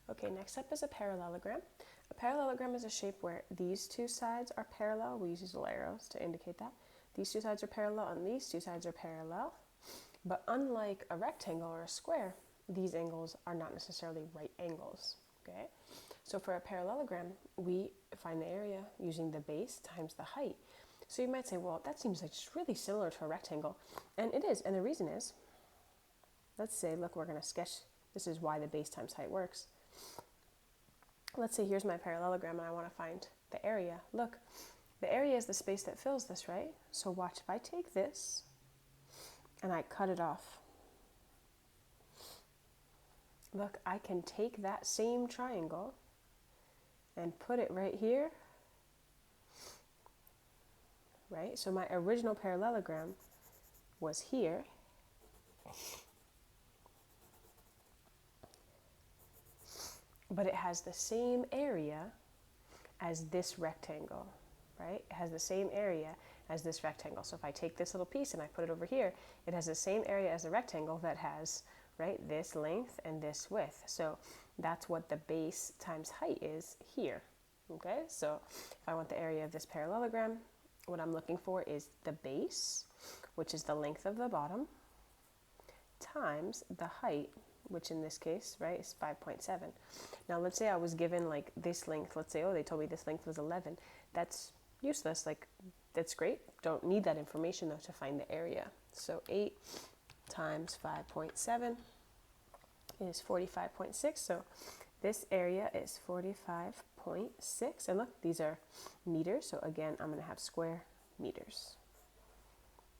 Okay, next up is a parallelogram. A parallelogram is a shape where these two sides are parallel. We use these little arrows to indicate that. These two sides are parallel and these two sides are parallel. But unlike a rectangle or a square, these angles are not necessarily right angles. Okay? So for a parallelogram, we find the area using the base times the height. So you might say, well, that seems like it's really similar to a rectangle. And it is. And the reason is, let's say, look, we're going to sketch. This is why the base times height works. Let's say here's my parallelogram and I want to find the area. Look, the area is the space that fills this, right? So watch, if I take this and I cut it off, look, I can take that same triangle and put it right here, right? So my original parallelogram was here. But it has the same area as this rectangle, right? It has the same area as this rectangle. So if I take this little piece and I put it over here, it has the same area as the rectangle that has, right, this length and this width. So that's what the base times height is here, okay? So if I want the area of this parallelogram, what I'm looking for is the base, which is the length of the bottom, times the height, which in this case, right, is 5.7. Now let's say I was given like this length. Let's say, oh, they told me this length was 11. That's useless. Like, that's great. Don't need that information though to find the area. So 8 times 5.7 is 45.6. So this area is 45.6. And look, these are meters. So again, I'm going to have square meters.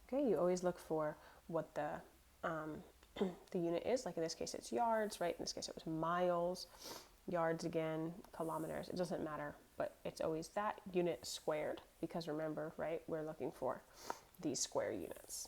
Okay, you always look for what the unit is. Like in this case, it's yards, right? In this case, it was miles. Yards again, kilometers. It doesn't matter, but it's always that unit squared because remember, right, we're looking for these square units.